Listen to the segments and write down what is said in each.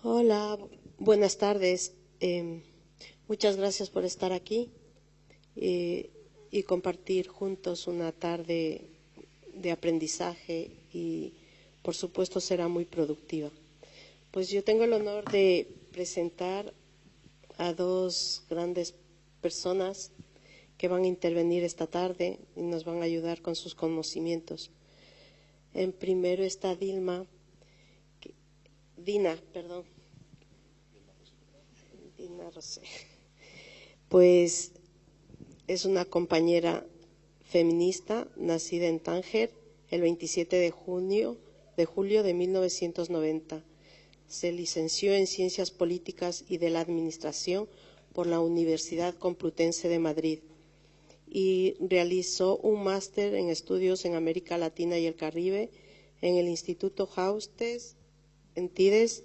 Hola, buenas tardes. Muchas gracias por estar aquí y compartir juntos una tarde de aprendizaje y, por supuesto, será muy productiva. Pues yo tengo el honor de presentar a dos grandes personas que van a intervenir esta tarde y nos van a ayudar con sus conocimientos. En primero está Dina, Rosé. Pues es una compañera feminista nacida en Tánger el 27 de julio de 1990. Se licenció en Ciencias Políticas y de la Administración por la Universidad Complutense de Madrid y realizó un máster en estudios en América Latina y el Caribe en el Instituto Haustes Entides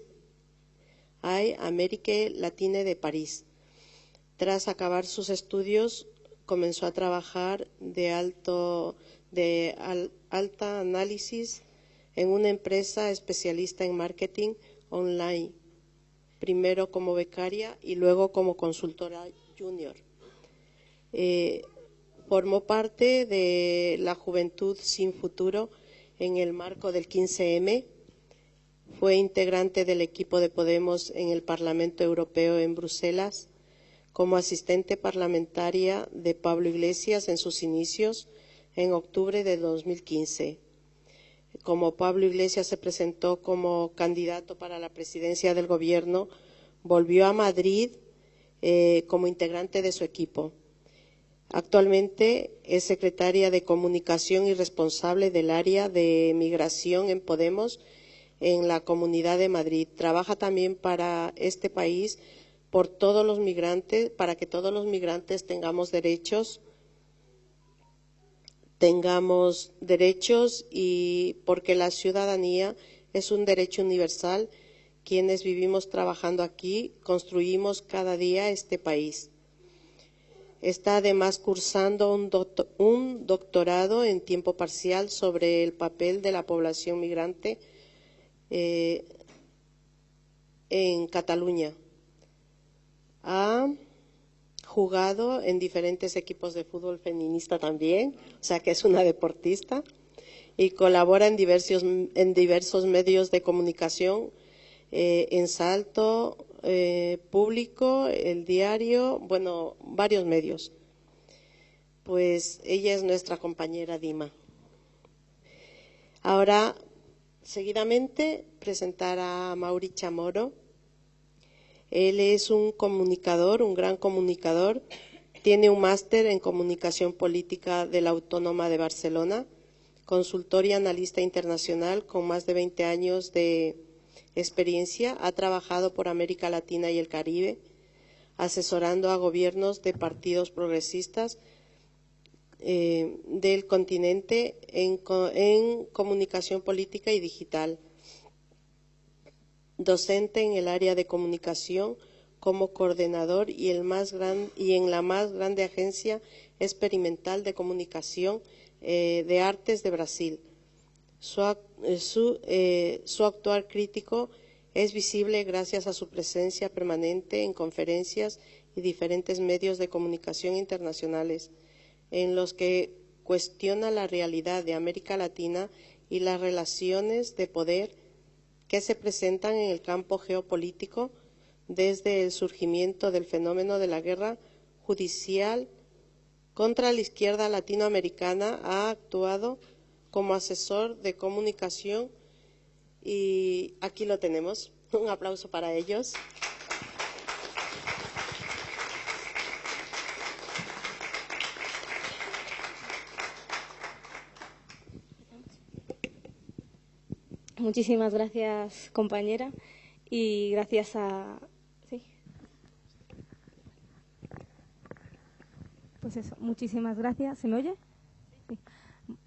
ay Amérique Latine de París. Tras acabar sus estudios, comenzó a trabajar de alta análisis en una empresa especialista en marketing online, primero como becaria y luego como consultora junior. Formó parte de la Juventud Sin Futuro en el marco del 15M. Fue integrante del equipo de Podemos en el Parlamento Europeo en Bruselas, como asistente parlamentaria de Pablo Iglesias en sus inicios en octubre de 2015. Como Pablo Iglesias se presentó como candidato para la presidencia del Gobierno, volvió a Madrid como integrante de su equipo. Actualmente es secretaria de Comunicación y responsable del área de Migración en Podemos en la Comunidad de Madrid. Trabaja también para este país para que todos los migrantes tengamos derechos y porque la ciudadanía es un derecho universal. Quienes vivimos trabajando aquí construimos cada día este país. Está además cursando un doctorado en tiempo parcial sobre el papel de la población migrante en Cataluña. Ha jugado en diferentes equipos de fútbol feminista también, o sea que es una deportista, y colabora en diversos medios de comunicación, en Salto, Público, El Diario, bueno, varios medios. Pues ella es nuestra compañera Dima. Ahora, seguidamente, presentar a Mauri Chamorro. Él es un comunicador, un gran comunicador. Tiene un máster en Comunicación Política de la Autónoma de Barcelona, consultor y analista internacional con más de 20 años de experiencia. Ha trabajado por América Latina y el Caribe, asesorando a gobiernos de partidos progresistas del continente en comunicación política y digital. Docente en el área de comunicación como coordinador y en la más grande agencia experimental de comunicación de artes de Brasil. Su actuar crítico es visible gracias a su presencia permanente en conferencias y diferentes medios de comunicación internacionales, en los que cuestiona la realidad de América Latina y las relaciones de poder que se presentan en el campo geopolítico desde el surgimiento del fenómeno de la guerra judicial contra la izquierda latinoamericana. Ha actuado como asesor de comunicación y aquí lo tenemos. Un aplauso para ellos. Muchísimas gracias, compañera, y gracias a... ¿Sí? Pues eso, muchísimas gracias. ¿Se me oye? Sí.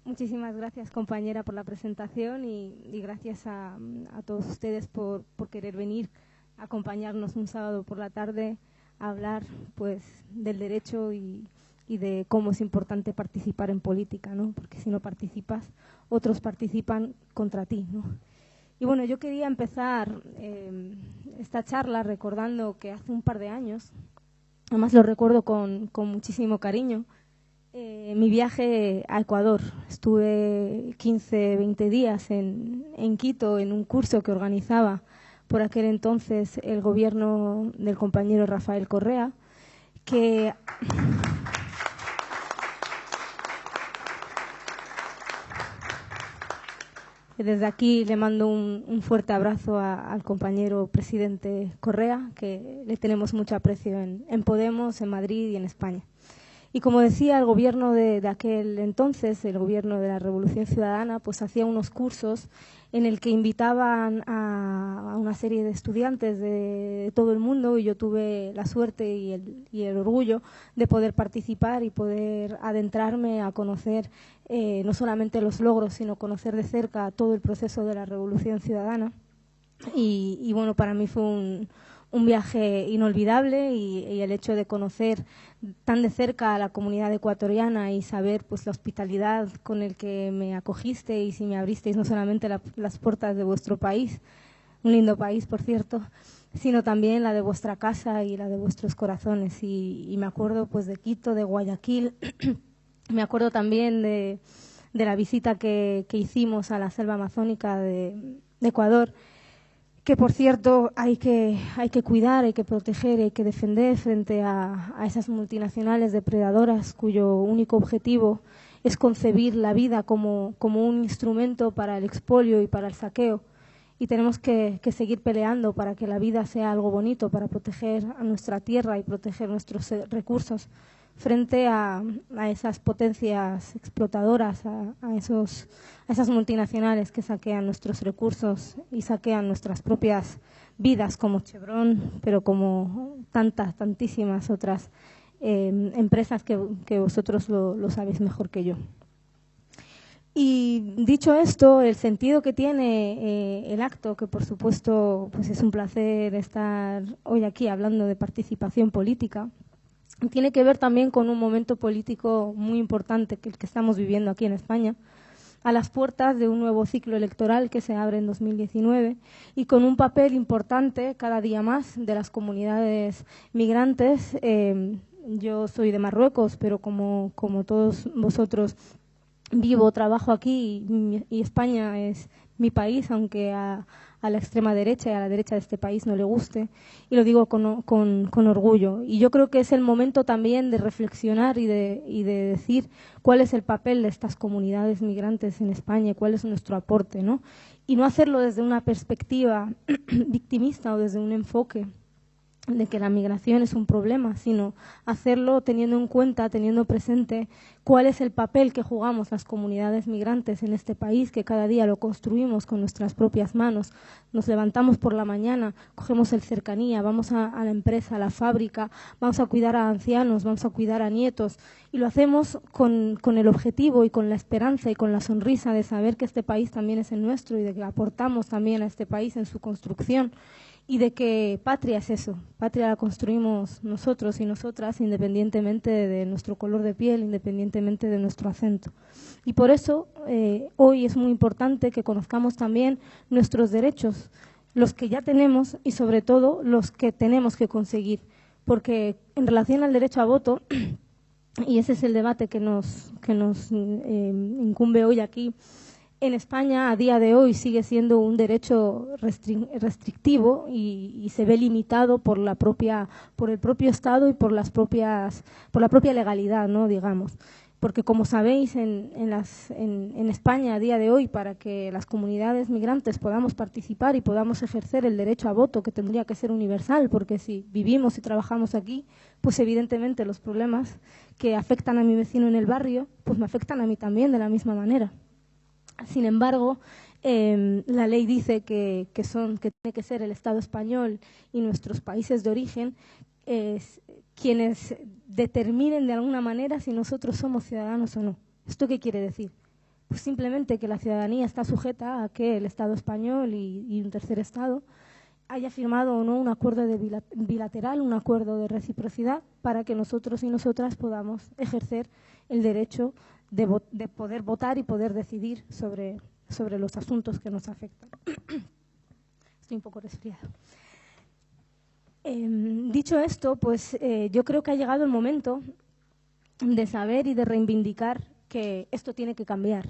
Muchísimas gracias, compañera, por la presentación y gracias a todos ustedes por querer venir a acompañarnos un sábado por la tarde a hablar pues del derecho y de cómo es importante participar en política, ¿no? Porque si no participas, otros participan contra ti, ¿no? Y bueno, yo quería empezar esta charla recordando que hace un par de años, además lo recuerdo con muchísimo cariño, mi viaje a Ecuador. Estuve 15, 20 días en Quito en un curso que organizaba por aquel entonces el gobierno del compañero Rafael Correa, que desde aquí le mando un fuerte abrazo al compañero presidente Correa, que le tenemos mucho aprecio en Podemos, en Madrid y en España. Y como decía, el gobierno de aquel entonces, el gobierno de la Revolución Ciudadana, pues hacía unos cursos en el que invitaban a una serie de estudiantes de todo el mundo, y yo tuve la suerte y el orgullo de poder participar y poder adentrarme a conocer no solamente los logros, sino conocer de cerca todo el proceso de la Revolución Ciudadana. Y bueno, para mí fue un viaje inolvidable, y el hecho de conocer tan de cerca a la comunidad ecuatoriana y saber pues la hospitalidad con el que me acogisteis y me abristeis no solamente las puertas de vuestro país, un lindo país por cierto, sino también la de vuestra casa y la de vuestros corazones. Y me acuerdo pues de Quito, de Guayaquil, me acuerdo también de la visita que hicimos a la selva amazónica de Ecuador, que por cierto hay que cuidar, hay que proteger, hay que defender frente a esas multinacionales depredadoras cuyo único objetivo es concebir la vida como un instrumento para el expolio y para el saqueo. Y tenemos que seguir peleando para que la vida sea algo bonito, para proteger a nuestra tierra y proteger nuestros recursos frente a esas potencias explotadoras, a esas multinacionales que saquean nuestros recursos y saquean nuestras propias vidas, como Chevron, pero como tantísimas otras empresas que vosotros lo sabéis mejor que yo. Y dicho esto, el sentido que tiene el acto, que por supuesto pues es un placer estar hoy aquí hablando de participación política, tiene que ver también con un momento político muy importante que el que estamos viviendo aquí en España, a las puertas de un nuevo ciclo electoral que se abre en 2019, y con un papel importante cada día más de las comunidades migrantes. Yo soy de Marruecos, pero como todos vosotros vivo, trabajo aquí, y España es mi país, aunque a la extrema derecha y a la derecha de este país no le guste, y lo digo con orgullo. Y yo creo que es el momento también de reflexionar y de decir cuál es el papel de estas comunidades migrantes en España y cuál es nuestro aporte, ¿no? Y no hacerlo desde una perspectiva victimista o desde un enfoque de que la migración es un problema, sino hacerlo teniendo en cuenta, teniendo presente cuál es el papel que jugamos las comunidades migrantes en este país, que cada día lo construimos con nuestras propias manos. Nos levantamos por la mañana, cogemos el cercanía, vamos a la empresa, a la fábrica, vamos a cuidar a ancianos, vamos a cuidar a nietos, y lo hacemos con el objetivo y con la esperanza y con la sonrisa de saber que este país también es el nuestro y de que aportamos también a este país en su construcción. Y de que patria es eso, patria la construimos nosotros y nosotras independientemente de nuestro color de piel, independientemente de nuestro acento. Y por eso hoy es muy importante que conozcamos también nuestros derechos, los que ya tenemos y sobre todo los que tenemos que conseguir. Porque en relación al derecho a voto, y ese es el debate que nos incumbe hoy aquí, en España a día de hoy sigue siendo un derecho restrictivo y se ve limitado por el propio Estado y por la propia legalidad, ¿no? Digamos. Porque como sabéis, en España a día de hoy, para que las comunidades migrantes podamos participar y podamos ejercer el derecho a voto, que tendría que ser universal, porque si vivimos y trabajamos aquí, pues evidentemente los problemas que afectan a mi vecino en el barrio, pues me afectan a mí también de la misma manera. Sin embargo, la ley dice que tiene que ser el Estado español y nuestros países de origen quienes determinen de alguna manera si nosotros somos ciudadanos o no. ¿Esto qué quiere decir? Pues simplemente que la ciudadanía está sujeta a que el Estado español y un tercer Estado haya firmado o no un acuerdo bilateral, un acuerdo de reciprocidad, para que nosotros y nosotras podamos ejercer el derecho de poder votar y poder decidir sobre sobre los asuntos que nos afectan. Estoy un poco resfriada. Dicho esto, pues yo creo que ha llegado el momento de saber y de reivindicar que esto tiene que cambiar,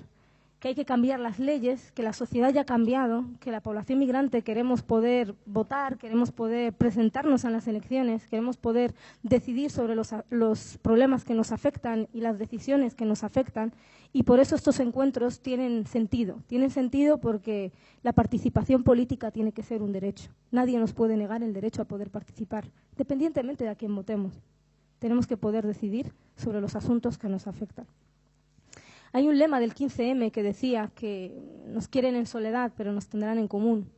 que hay que cambiar las leyes, que la sociedad ya ha cambiado, que la población migrante queremos poder votar, queremos poder presentarnos a las elecciones, queremos poder decidir sobre los problemas que nos afectan y las decisiones que nos afectan, y por eso estos encuentros tienen sentido. Tienen sentido porque la participación política tiene que ser un derecho. Nadie nos puede negar el derecho a poder participar, independientemente de a quién votemos. Tenemos que poder decidir sobre los asuntos que nos afectan. Hay un lema del 15M que decía que nos quieren en soledad, pero nos tendrán en común.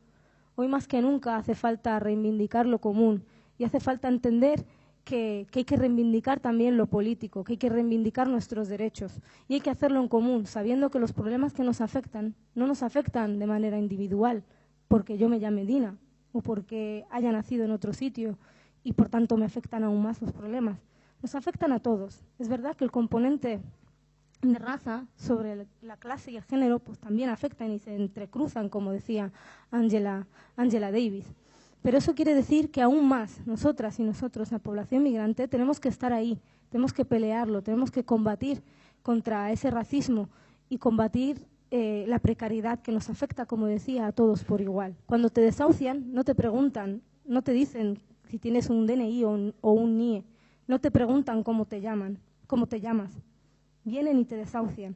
Hoy más que nunca hace falta reivindicar lo común y hace falta entender que hay que reivindicar también lo político, que hay que reivindicar nuestros derechos y hay que hacerlo en común, sabiendo que los problemas que nos afectan no nos afectan de manera individual, porque yo me llame Dina o porque haya nacido en otro sitio y por tanto me afectan aún más los problemas. Nos afectan a todos. Es verdad que el componente de raza sobre la clase y el género pues también afectan y se entrecruzan, como decía Angela Davis. Pero eso quiere decir que aún más nosotras y nosotros, la población migrante, tenemos que estar ahí, tenemos que pelearlo, tenemos que combatir contra ese racismo y combatir la precariedad que nos afecta, como decía, a todos por igual. Cuando te desahucian, no te preguntan, no te dicen si tienes un DNI o un NIE, no te preguntan cómo te llamas. Vienen y te desahucian.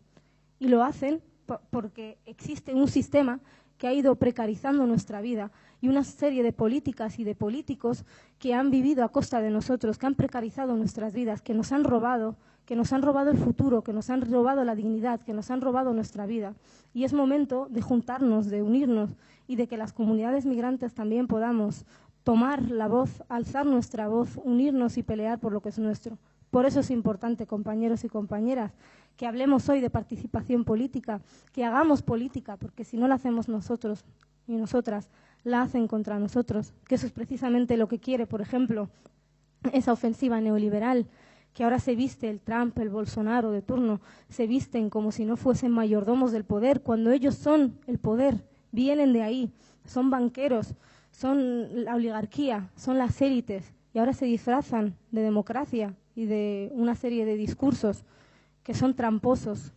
Y lo hacen porque existe un sistema que ha ido precarizando nuestra vida y una serie de políticas y de políticos que han vivido a costa de nosotros, que han precarizado nuestras vidas, que nos han robado el futuro, que nos han robado la dignidad, que nos han robado nuestra vida. Y es momento de juntarnos, de unirnos y de que las comunidades migrantes también podamos tomar la voz, alzar nuestra voz, unirnos y pelear por lo que es nuestro. Por eso es importante, compañeros y compañeras, que hablemos hoy de participación política, que hagamos política, porque si no la hacemos nosotros y nosotras, la hacen contra nosotros, que eso es precisamente lo que quiere, por ejemplo, esa ofensiva neoliberal, que ahora se viste el Trump, el Bolsonaro de turno, se visten como si no fuesen mayordomos del poder, cuando ellos son el poder, vienen de ahí, son banqueros, son la oligarquía, son las élites, y ahora se disfrazan de democracia y de una serie de discursos que son tramposos,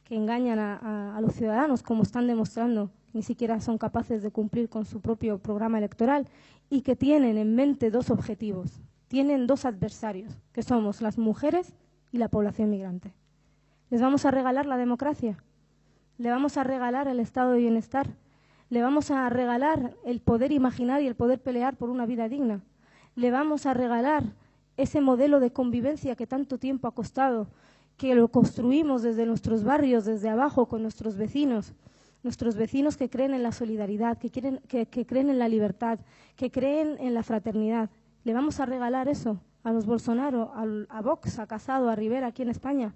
que engañan a los ciudadanos, como están demostrando, ni siquiera son capaces de cumplir con su propio programa electoral, y que tienen en mente dos objetivos, tienen dos adversarios, que somos las mujeres y la población migrante. ¿Les vamos a regalar la democracia? ¿Le vamos a regalar el estado de bienestar? ¿Le vamos a regalar el poder imaginar y el poder pelear por una vida digna? ¿Le vamos a regalar ese modelo de convivencia que tanto tiempo ha costado, que lo construimos desde nuestros barrios, desde abajo, con nuestros vecinos que creen en la solidaridad, que creen en la libertad, que creen en la fraternidad? ¿Le vamos a regalar eso a los Bolsonaro, a Vox, a Casado, a Rivera aquí en España?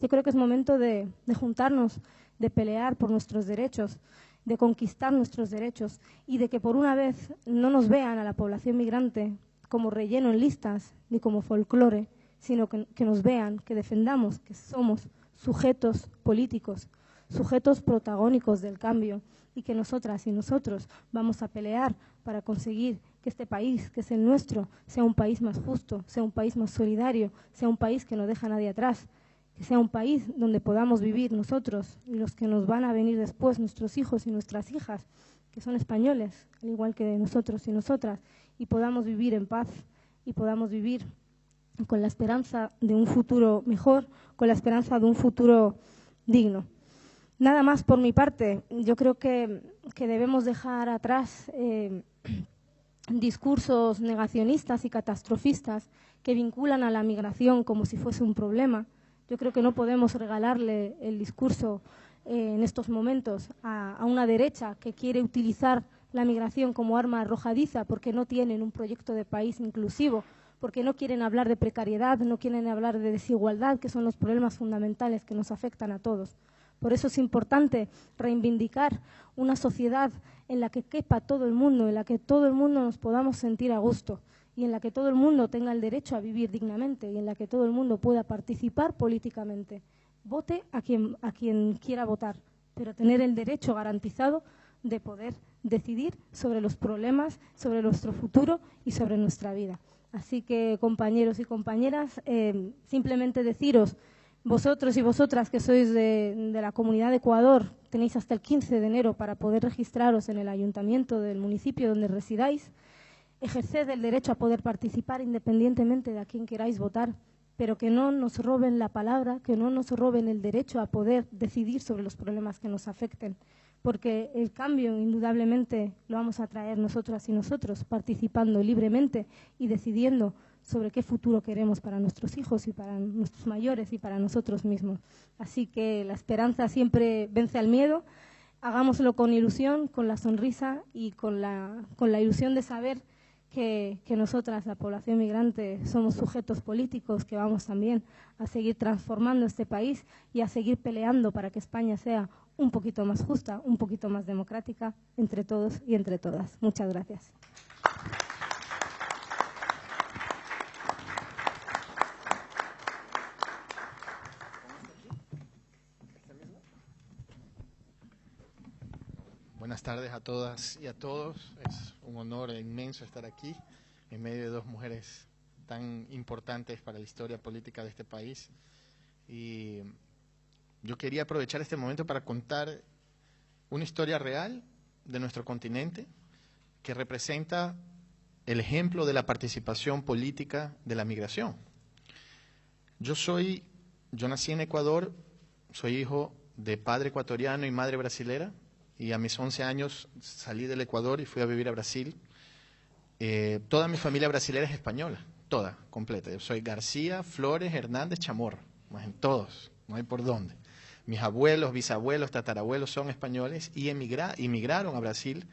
Yo creo que es momento de juntarnos, de pelear por nuestros derechos, de conquistar nuestros derechos y de que por una vez no nos vean a la población migrante como relleno en listas ni como folclore, sino que nos vean, que defendamos que somos sujetos políticos, sujetos protagónicos del cambio y que nosotras y nosotros vamos a pelear para conseguir que este país, que es el nuestro, sea un país más justo, sea un país más solidario, sea un país que no deja a nadie atrás, que sea un país donde podamos vivir nosotros y los que nos van a venir después, nuestros hijos y nuestras hijas, que son españoles, al igual que nosotros y nosotras, y podamos vivir en paz y podamos vivir con la esperanza de un futuro mejor, con la esperanza de un futuro digno. Nada más por mi parte. Yo creo que debemos dejar atrás discursos negacionistas y catastrofistas que vinculan a la migración como si fuese un problema. Yo creo que no podemos regalarle el discurso en estos momentos a una derecha que quiere utilizar la migración como arma arrojadiza porque no tienen un proyecto de país inclusivo, porque no quieren hablar de precariedad, no quieren hablar de desigualdad, que son los problemas fundamentales que nos afectan a todos. Por eso es importante reivindicar una sociedad en la que quepa todo el mundo, en la que todo el mundo nos podamos sentir a gusto y en la que todo el mundo tenga el derecho a vivir dignamente y en la que todo el mundo pueda participar políticamente. Vote a quien quiera votar, pero tener el derecho garantizado de poder decidir sobre los problemas, sobre nuestro futuro y sobre nuestra vida. Así que, compañeros y compañeras, simplemente deciros, vosotros y vosotras que sois de la Comunidad de Ecuador, tenéis hasta el 15 de enero para poder registraros en el ayuntamiento del municipio donde residáis. Ejerced el derecho a poder participar independientemente de a quién queráis votar, pero que no nos roben la palabra, que no nos roben el derecho a poder decidir sobre los problemas que nos afecten, porque el cambio indudablemente lo vamos a traer nosotras y nosotros, participando libremente y decidiendo sobre qué futuro queremos para nuestros hijos y para nuestros mayores y para nosotros mismos. Así que la esperanza siempre vence al miedo. Hagámoslo con ilusión, con la sonrisa y con la ilusión de saber que nosotras, la población migrante, somos sujetos políticos que vamos también a seguir transformando este país y a seguir peleando para que España sea un poquito más justa, un poquito más democrática entre todos y entre todas. Muchas gracias. Buenas tardes a todas y a todos. Es un honor inmenso estar aquí en medio de dos mujeres tan importantes para la historia política de este país. Y yo quería aprovechar este momento para contar una historia real de nuestro continente que representa el ejemplo de la participación política de la migración. Yo nací en Ecuador, soy hijo de padre ecuatoriano y madre brasilera. Y a mis 11 años salí del Ecuador y fui a vivir a Brasil. Toda mi familia brasilera es española, toda, completa. Yo soy García, Flores, Hernández, Chamorro, todos, no hay por dónde. Mis abuelos, bisabuelos, tatarabuelos son españoles y emigraron a Brasil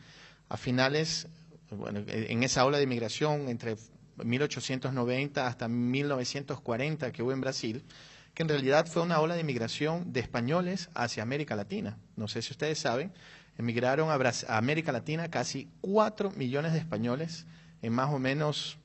a finales, en esa ola de inmigración entre 1890 hasta 1940 que hubo en Brasil, que en realidad fue una ola de inmigración de españoles hacia América Latina. No sé si ustedes saben, emigraron a América Latina casi 4 millones de españoles en más o menos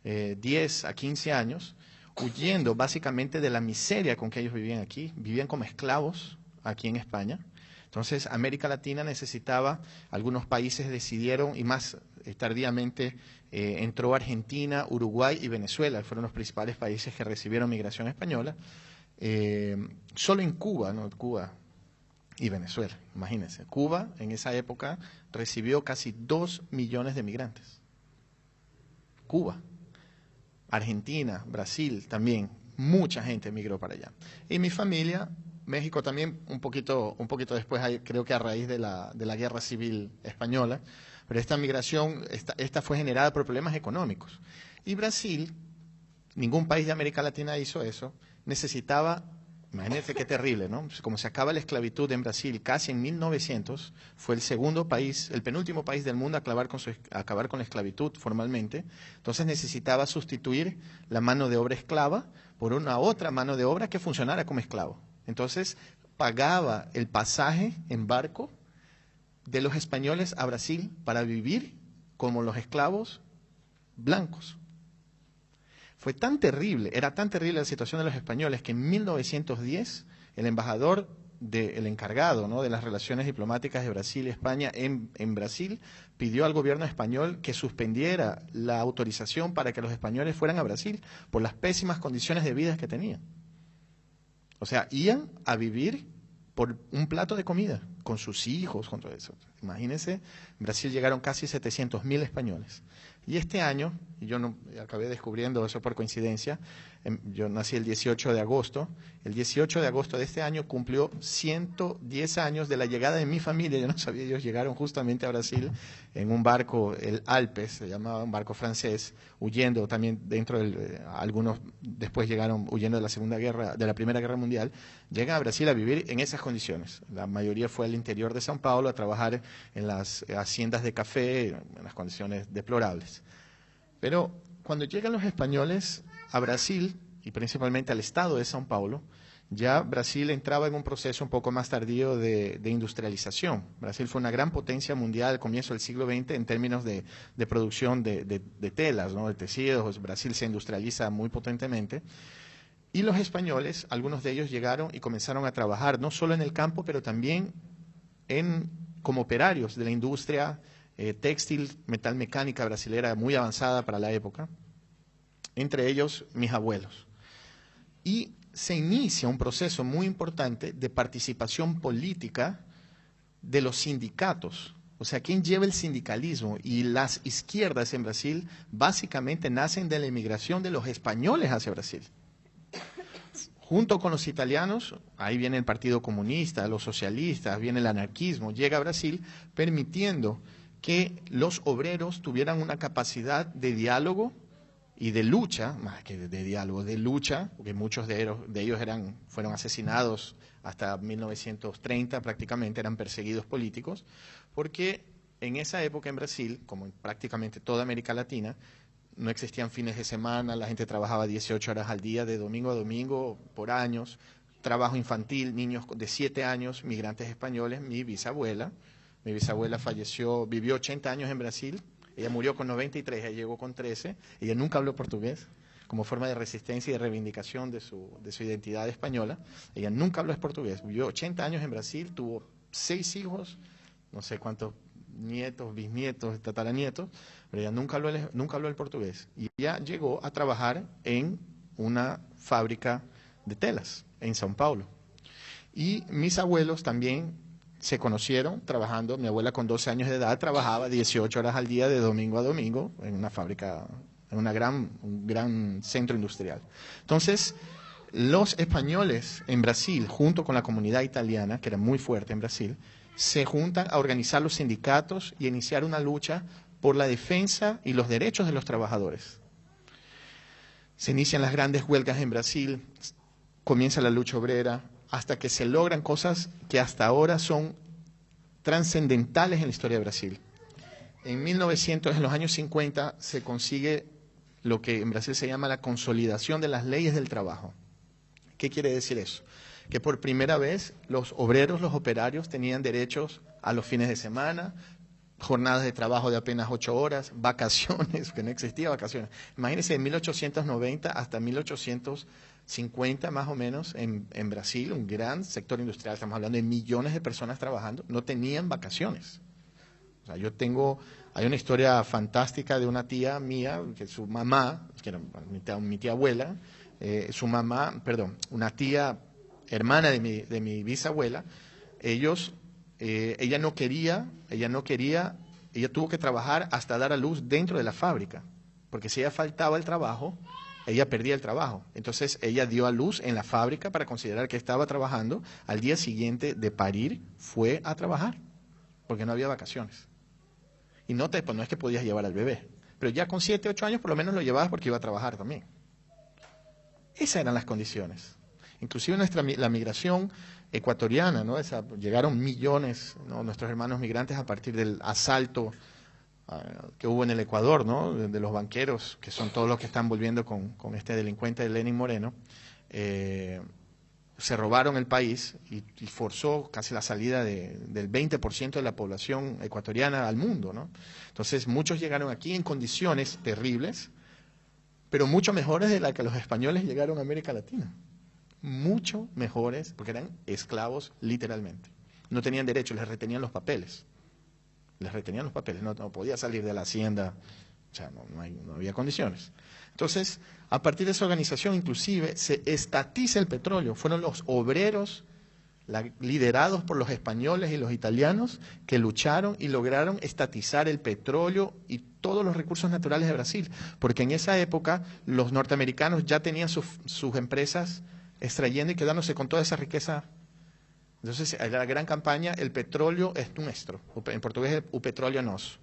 10 a 15 años, huyendo básicamente de la miseria con que ellos vivían aquí. Vivían como esclavos aquí en España. Entonces, América Latina necesitaba, algunos países decidieron, y más tardíamente entró Argentina, Uruguay y Venezuela, fueron los principales países que recibieron migración española. Solo en Cuba, ¿no? Cuba y Venezuela, imagínense. Cuba en esa época recibió casi 2 millones de migrantes. Cuba, Argentina, Brasil también, mucha gente emigró para allá. Y mi familia, México también, un poquito después, creo que a raíz de la Guerra Civil Española, pero esta migración, esta fue generada por problemas económicos. Y Brasil, ningún país de América Latina hizo eso, necesitaba, imagínense qué terrible, ¿no? Como se acaba la esclavitud en Brasil casi en 1900, fue el penúltimo país del mundo a acabar con la esclavitud formalmente, entonces necesitaba sustituir la mano de obra esclava por una otra mano de obra que funcionara como esclavo. Entonces pagaba el pasaje en barco de los españoles a Brasil para vivir como los esclavos blancos. Fue tan terrible, era tan terrible la situación de los españoles que en 1910 el embajador, el encargado, ¿no?, de las relaciones diplomáticas de Brasil y España en Brasil, pidió al gobierno español que suspendiera la autorización para que los españoles fueran a Brasil por las pésimas condiciones de vida que tenían. O sea, iban a vivir por un plato de comida, con sus hijos, con todo eso. Imagínense, en Brasil llegaron casi 700.000 españoles. Y este año, y yo no acabé descubriendo eso por coincidencia, yo nací el 18 de agosto, el 18 de agosto de este año cumplió 110 años de la llegada de mi familia. Yo no sabía, ellos llegaron justamente a Brasil en un barco, el Alpes, se llamaba, un barco francés, huyendo también algunos después llegaron huyendo de la Primera Guerra Mundial, llegan a Brasil a vivir en esas condiciones. La mayoría fue al interior de São Paulo a trabajar en las haciendas de café, en las condiciones deplorables. Pero cuando llegan los españoles a Brasil, y principalmente al estado de São Paulo, ya Brasil entraba en un proceso un poco más tardío de industrialización. Brasil fue una gran potencia mundial al comienzo del siglo XX en términos de producción de telas, ¿no?, de tejidos. Brasil se industrializa muy potentemente. Y los españoles, algunos de ellos llegaron y comenzaron a trabajar, no solo en el campo, pero también como operarios de la industria textil, metalmecánica brasilera muy avanzada para la época, entre ellos mis abuelos. Y se inicia un proceso muy importante de participación política de los sindicatos. O sea, ¿quién lleva el sindicalismo? Y las izquierdas en Brasil básicamente nacen de la emigración de los españoles hacia Brasil. Junto con los italianos, ahí viene el Partido Comunista, los socialistas, viene el anarquismo, llega a Brasil permitiendo que los obreros tuvieran una capacidad de diálogo y de lucha, más que de diálogo, de lucha, porque muchos de ellos fueron asesinados hasta 1930 prácticamente, eran perseguidos políticos, porque en esa época en Brasil, como en prácticamente toda América Latina, no existían fines de semana, la gente trabajaba 18 horas al día, de domingo a domingo, por años, trabajo infantil, niños de 7 años, migrantes españoles. Mi bisabuela falleció, vivió 80 años en Brasil, ella murió con 93, ella llegó con 13, ella nunca habló portugués, como forma de resistencia y de reivindicación de su identidad española. Ella nunca habló portugués, vivió 80 años en Brasil, tuvo 6 hijos, no sé cuántos nietos, bisnietos, tataranietos, pero ella nunca habló el portugués. Y ella llegó a trabajar en una fábrica de telas en São Paulo. Y mis abuelos también se conocieron trabajando. Mi abuela con 12 años de edad trabajaba 18 horas al día de domingo a domingo en una fábrica, en un gran centro industrial. Entonces, los españoles en Brasil, junto con la comunidad italiana, que era muy fuerte en Brasil, se juntan a organizar los sindicatos y a iniciar una lucha por la defensa y los derechos de los trabajadores. Se inician las grandes huelgas en Brasil, comienza la lucha obrera, hasta que se logran cosas que hasta ahora son trascendentales en la historia de Brasil. En los años 50, se consigue lo que en Brasil se llama la consolidación de las leyes del trabajo. ¿Qué quiere decir eso? Que por primera vez los obreros, los operarios, tenían derechos a los fines de semana, jornadas de trabajo de apenas 8 horas, vacaciones, que no existía vacaciones. Imagínense, de 1890 hasta 1850 más o menos en Brasil, un gran sector industrial, estamos hablando de millones de personas trabajando, no tenían vacaciones. O sea, hay una historia fantástica de una tía mía, que su mamá, que era mi tía abuela, una tía hermana de mi bisabuela, ella tuvo que trabajar hasta dar a luz dentro de la fábrica, porque si ella faltaba el trabajo, ella perdía el trabajo. Entonces ella dio a luz en la fábrica para considerar que estaba trabajando. Al día siguiente de parir fue a trabajar, porque no había vacaciones. Y no es que podías llevar al bebé, pero ya con 7, 8 años por lo menos lo llevabas porque iba a trabajar también. Esas eran las condiciones. Inclusive la migración ecuatoriana, ¿no? Llegaron millones, ¿no?, nuestros hermanos migrantes a partir del asalto que hubo en el Ecuador, ¿no?, de los banqueros, que son todos los que están volviendo con este delincuente de Lenin Moreno. Se robaron el país y forzó casi la salida del 20% de la población ecuatoriana al mundo, ¿no? Entonces muchos llegaron aquí en condiciones terribles, pero mucho mejores de las que los españoles llegaron a América Latina. Mucho mejores, porque eran esclavos literalmente. No tenían derecho, les retenían los papeles. No podía salir de la hacienda, o sea, no había condiciones. Entonces, a partir de esa organización, inclusive, se estatiza el petróleo. Fueron los obreros, liderados por los españoles y los italianos, que lucharon y lograron estatizar el petróleo y todos los recursos naturales de Brasil. Porque en esa época, los norteamericanos ya tenían sus empresas extrayendo y quedándose con toda esa riqueza. Entonces, la gran campaña, el petróleo es nuestro, en portugués es o petróleo nosso.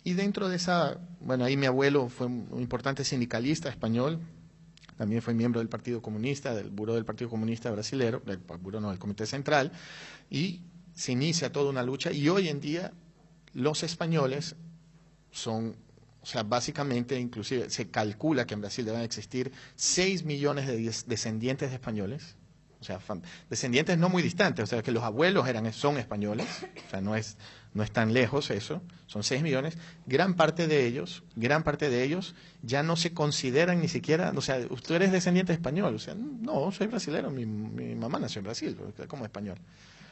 Y dentro de esa, bueno, ahí mi abuelo fue un importante sindicalista español, también fue miembro del Partido Comunista, del Buró del Partido Comunista Brasilero, del Comité Central, y se inicia toda una lucha, y hoy en día los españoles son, o sea, básicamente, inclusive, se calcula que en Brasil deben existir 6 millones de descendientes de españoles, o o sea, descendientes no muy distantes, o sea, que los abuelos son españoles, o sea, no es tan lejos eso, son 6 millones, gran parte de ellos ya no se consideran ni siquiera, o sea, usted eres descendiente español, o sea, no, soy brasilero, mi mamá nació en Brasil, como español.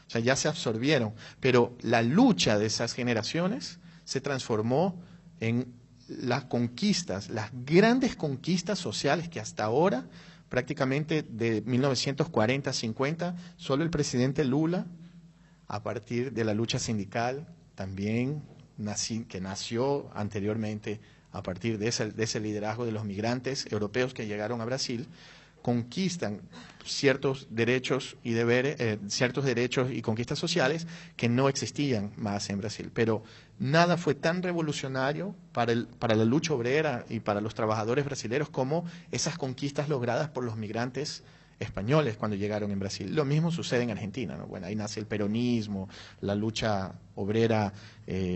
O sea, ya se absorbieron, pero la lucha de esas generaciones se transformó en las conquistas, las grandes conquistas sociales que hasta ahora, prácticamente de 1940-50, solo el presidente Lula, a partir de la lucha sindical, también que nació anteriormente a partir de ese liderazgo de los migrantes europeos que llegaron a Brasil, conquistan ciertos derechos y deberes, ciertos derechos y conquistas sociales que no existían más en Brasil. Pero nada fue tan revolucionario para la lucha obrera y para los trabajadores brasileños como esas conquistas logradas por los migrantes españoles cuando llegaron en Brasil. Lo mismo sucede en Argentina, ¿no? Bueno, ahí nace el peronismo, la lucha obrera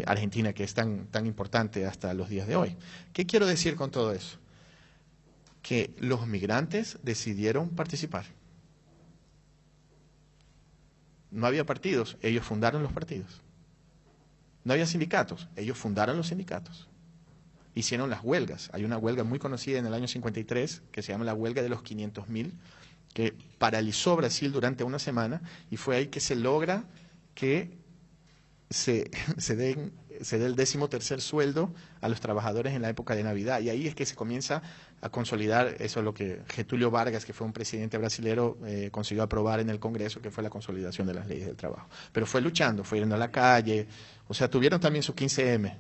argentina que es tan importante hasta los días de hoy. ¿Qué quiero decir con todo eso? Que los migrantes decidieron participar. No había partidos, ellos fundaron los partidos. No había sindicatos, ellos fundaron los sindicatos. Hicieron las huelgas. Hay una huelga muy conocida en el año 53 que se llama la huelga de los 500.000, que paralizó Brasil durante una semana y fue ahí que se logra que se dé el 13º sueldo a los trabajadores en la época de Navidad. Y ahí es que se comienza a consolidar, eso es lo que Getúlio Vargas, que fue un presidente brasilero, consiguió aprobar en el Congreso, que fue la consolidación de las leyes del trabajo. Pero fue luchando, fue yendo a la calle, o sea, tuvieron también su 15M,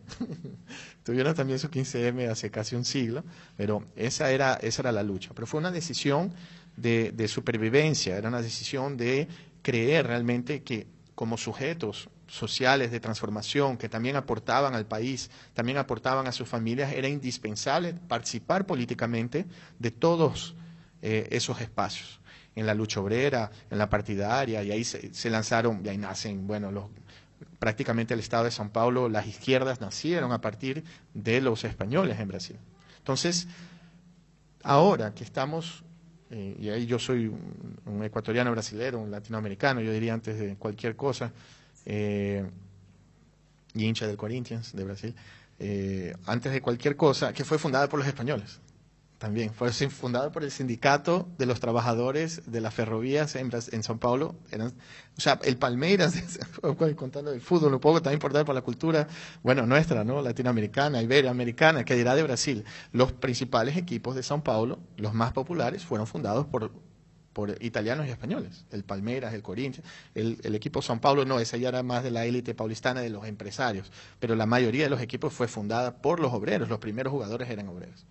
tuvieron también su 15M hace casi un siglo, pero esa era la lucha. Pero fue una decisión de supervivencia, era una decisión de creer realmente que como sujetos sociales de transformación que también aportaban al país, también aportaban a sus familias, era indispensable participar políticamente de todos esos espacios, en la lucha obrera, en la partidaria, y ahí se lanzaron, y ahí nacen, bueno, prácticamente el Estado de São Paulo, las izquierdas nacieron a partir de los españoles en Brasil. Entonces, ahora que estamos, y ahí yo soy un ecuatoriano brasilero, un latinoamericano, yo diría antes de cualquier cosa, y hincha del Corinthians de Brasil, antes de cualquier cosa, que fue fundada por los españoles. También fue fundada por el sindicato de los trabajadores de las ferrovías en São Paulo. O sea, el Palmeiras, contando del fútbol un poco, tan importante por la cultura, bueno, nuestra, ¿no? Latinoamericana, iberoamericana, que dirá de Brasil. Los principales equipos de São Paulo, los más populares, fueron fundados por italianos y españoles. El Palmeiras, el Corinthians, el equipo São Paulo no, esa ya era más de la élite paulistana, de los empresarios. Pero la mayoría de los equipos fue fundada por los obreros, los primeros jugadores eran obreros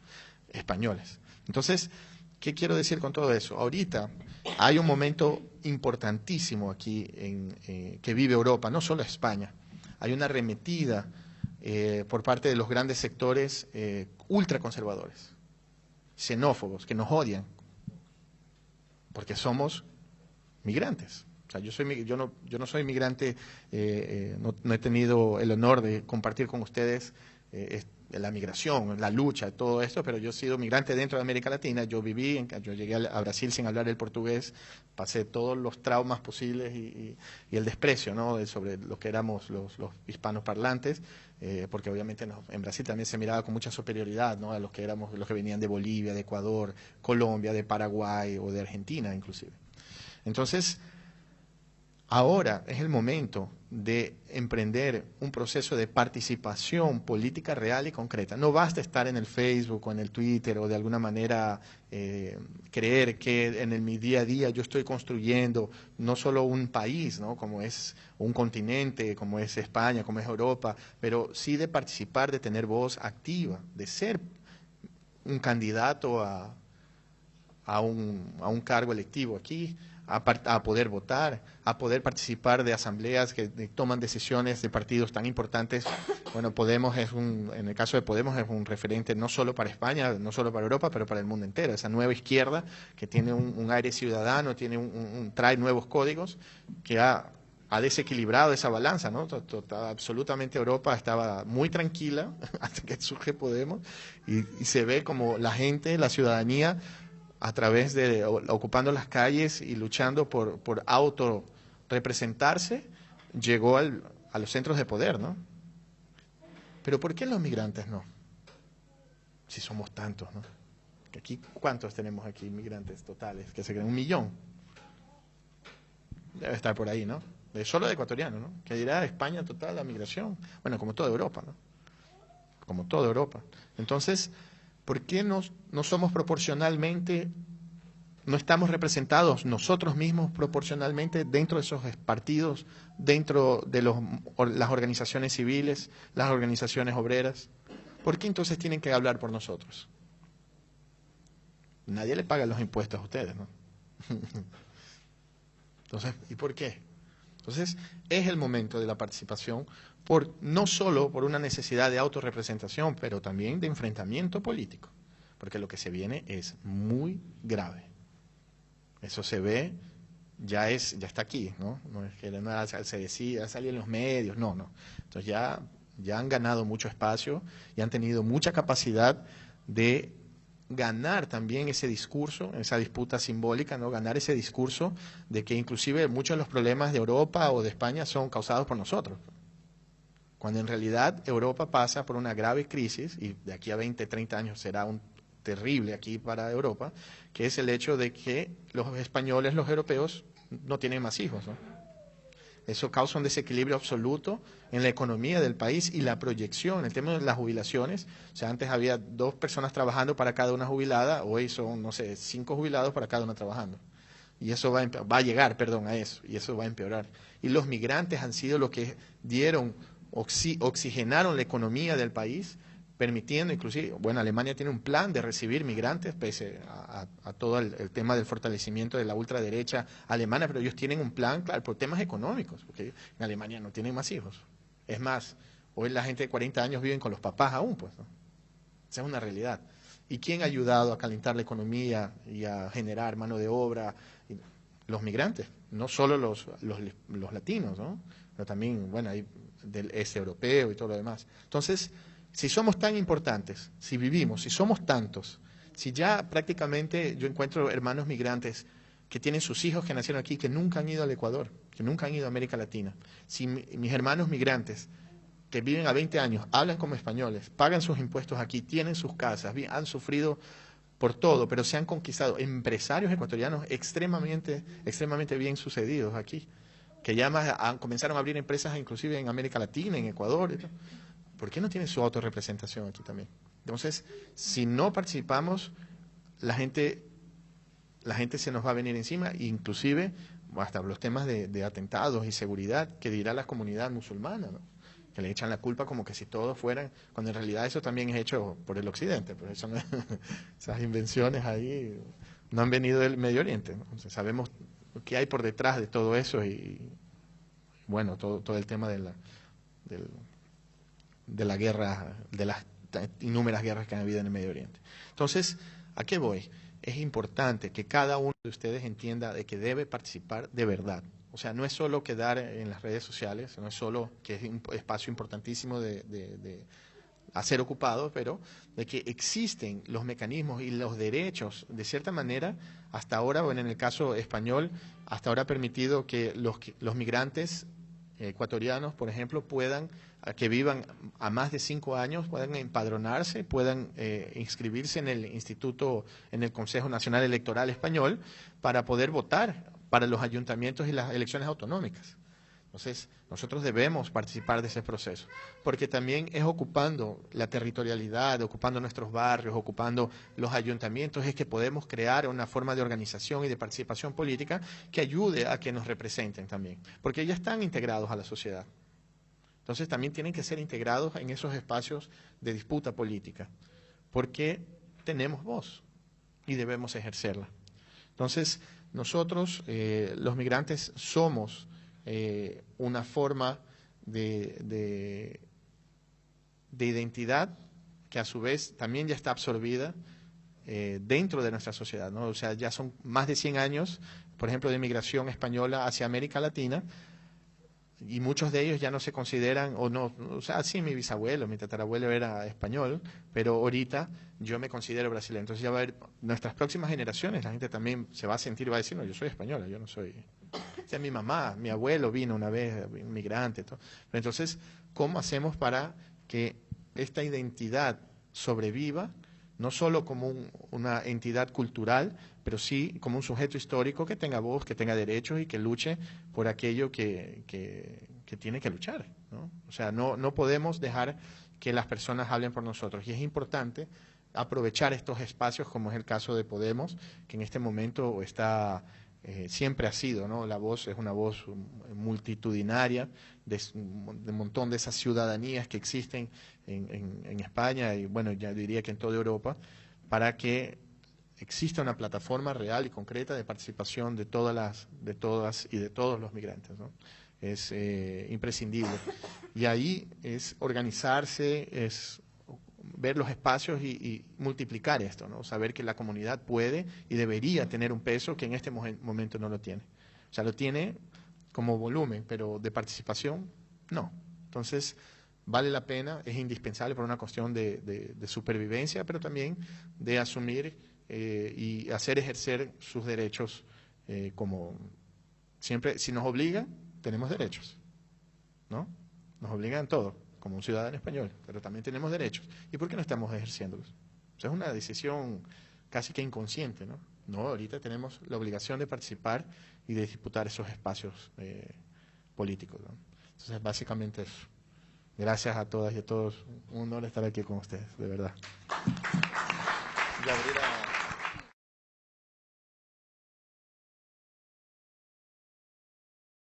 españoles. Entonces, ¿qué quiero decir con todo eso? Ahorita hay un momento importantísimo aquí que vive Europa, no solo España. Hay una arremetida por parte de los grandes sectores ultraconservadores, xenófobos, que nos odian, porque somos migrantes. O sea, yo no soy migrante, no he tenido el honor de compartir con ustedes la migración, la lucha, todo esto, pero yo he sido migrante dentro de América Latina. Yo llegué a Brasil sin hablar el portugués, pasé todos los traumas posibles y el desprecio, ¿no?, sobre lo que éramos los hispanos parlantes, porque obviamente en Brasil también se miraba con mucha superioridad, ¿no?, a los que venían de Bolivia, de Ecuador, Colombia, de Paraguay o de Argentina inclusive. Entonces, ahora es el momento de emprender un proceso de participación política real y concreta. No basta estar en el Facebook o en el Twitter o de alguna manera creer que en mi día a día yo estoy construyendo no solo un país, ¿no?, como es un continente, como es España, como es Europa, pero sí de participar, de tener voz activa, de ser un candidato a un cargo electivo aquí, a poder votar, a poder participar de asambleas que toman decisiones de partidos tan importantes. Bueno, Podemos en el caso de Podemos es un referente no solo para España, no solo para Europa, pero para el mundo entero. Esa nueva izquierda que tiene un aire ciudadano, trae nuevos códigos, que ha desequilibrado esa balanza, ¿no? Absolutamente Europa estaba muy tranquila hasta que surge Podemos y se ve como la gente, la ciudadanía, a través de ocupando las calles y luchando por autorrepresentarse, llegó a los centros de poder, ¿no? Pero ¿por qué los migrantes no? Si somos tantos, ¿no? Aquí, ¿cuántos tenemos aquí migrantes totales? Que se creen 1 millón. Debe estar por ahí, ¿no? Solo de ecuatorianos, ¿no? Que dirá España total, la migración. Bueno, como toda Europa, ¿no? Como toda Europa. Entonces, ¿por qué no somos proporcionalmente, no estamos representados nosotros mismos proporcionalmente dentro de esos partidos, dentro de las organizaciones civiles, las organizaciones obreras? ¿Por qué entonces tienen que hablar por nosotros? Nadie le paga los impuestos a ustedes, ¿no? Entonces, ¿y por qué? Entonces, es el momento de la participación, no solo por una necesidad de autorrepresentación, pero también de enfrentamiento político, porque lo que se viene es muy grave. Eso se ve, ya está aquí, ¿no? No es que nada se decía, salía en los medios, no. Entonces ya han ganado mucho espacio y han tenido mucha capacidad de ganar también ese discurso, esa disputa simbólica, ¿no? Ganar ese discurso de que inclusive muchos de los problemas de Europa o de España son causados por nosotros. Cuando en realidad Europa pasa por una grave crisis, y de aquí a 20, 30 años será terrible aquí para Europa, que es el hecho de que los españoles, los europeos, no tienen más hijos, ¿no? Eso causa un desequilibrio absoluto en la economía del país y la proyección, el tema de las jubilaciones. O sea, antes había 2 personas trabajando para cada una jubilada, hoy son, no sé, 5 jubilados para cada una trabajando. Y eso va a llegar a eso, y eso va a empeorar. Y los migrantes han sido los que oxigenaron la economía del país, permitiendo inclusive, bueno, Alemania tiene un plan de recibir migrantes, pese a todo el tema del fortalecimiento de la ultraderecha alemana, pero ellos tienen un plan, claro, por temas económicos, porque en Alemania no tienen más hijos. Es más, hoy la gente de 40 años viven con los papás aún, pues, ¿no? Esa es una realidad. ¿Y quién ha ayudado a calentar la economía y a generar mano de obra? Los migrantes, no solo los latinos, ¿no? Pero también, bueno, hay del este europeo y todo lo demás. Entonces, si somos tan importantes, si vivimos, si somos tantos, si ya prácticamente yo encuentro hermanos migrantes que tienen sus hijos que nacieron aquí, que nunca han ido al Ecuador, que nunca han ido a América Latina, si mis hermanos migrantes que viven a 20 años, hablan como españoles, pagan sus impuestos aquí, tienen sus casas, han sufrido por todo, pero se han conquistado empresarios ecuatorianos extremadamente bien sucedidos aquí, que ya comenzaron a abrir empresas inclusive en América Latina, en Ecuador y todo. ¿Por qué no tiene su autorrepresentación aquí también? Entonces, si no participamos, la gente se nos va a venir encima, inclusive hasta los temas de atentados y seguridad, que dirá la comunidad musulmana, ¿no? Que le echan la culpa como que si todos fueran, cuando en realidad eso también es hecho por el Occidente, pero eso no, esas invenciones ahí no han venido del Medio Oriente, ¿no? Entonces, sabemos qué hay por detrás de todo eso y bueno, todo el tema de la guerra, de las innúmeras guerras que han habido en el Medio Oriente. Entonces, ¿a qué voy? Es importante que cada uno de ustedes entienda de que debe participar de verdad. O sea, no es solo quedar en las redes sociales, no es solo que es un espacio importantísimo de ser ocupado, pero de que existen los mecanismos y los derechos, de cierta manera, hasta ahora, bueno, en el caso español, hasta ahora ha permitido que los migrantes ecuatorianos, por ejemplo, que vivan a más de 5 años, puedan empadronarse, puedan inscribirse en el Instituto, en el Consejo Nacional Electoral Español, para poder votar para los ayuntamientos y las elecciones autonómicas. Entonces, nosotros debemos participar de ese proceso, porque también es ocupando la territorialidad, ocupando nuestros barrios, ocupando los ayuntamientos, es que podemos crear una forma de organización y de participación política que ayude a que nos representen también, porque ya están integrados a la sociedad. Entonces, también tienen que ser integrados en esos espacios de disputa política, porque tenemos voz y debemos ejercerla. Entonces, nosotros, los migrantes, somos una forma de identidad que a su vez también ya está absorbida dentro de nuestra sociedad, ¿no? O sea, ya son más de 100 años, por ejemplo, de migración española hacia América Latina, y muchos de ellos ya no se consideran, o sea, sí, mi bisabuelo, mi tatarabuelo era español, pero ahorita yo me considero brasileño. Entonces ya va a haber, nuestras próximas generaciones, la gente también se va a sentir, va a decir, no, yo soy española, yo no soy... O sea, mi mamá, mi abuelo vino una vez, inmigrante, todo. Pero entonces, ¿cómo hacemos para que esta identidad sobreviva, no solo como una entidad cultural, pero sí como un sujeto histórico que tenga voz, que tenga derechos y que luche por aquello que tiene que luchar, ¿no? O sea, no podemos dejar que las personas hablen por nosotros. Y es importante aprovechar estos espacios, como es el caso de Podemos, que en este momento está... siempre ha sido, ¿no? La voz es una voz multitudinaria de un montón de esas ciudadanías que existen en España y, bueno, ya diría que en toda Europa, para que exista una plataforma real y concreta de participación de todas y de todos los migrantes, ¿no? Es imprescindible. Y ahí es organizarse, es ver los espacios y multiplicar esto, ¿no? Saber que la comunidad puede y debería tener un peso que en este momento no lo tiene. O sea, lo tiene como volumen, pero de participación, no. Entonces, vale la pena, es indispensable por una cuestión de supervivencia, pero también de asumir y hacer ejercer sus derechos como siempre. Si nos obligan, tenemos derechos, ¿no? Nos obligan en todo, como un ciudadano español, pero también tenemos derechos. ¿Y por qué no estamos ejerciéndolos? O sea, es una decisión casi que inconsciente, ¿no? No, ahorita tenemos la obligación de participar y de disputar esos espacios políticos, ¿no? Entonces, básicamente eso. Gracias a todas y a todos. Un honor estar aquí con ustedes, de verdad.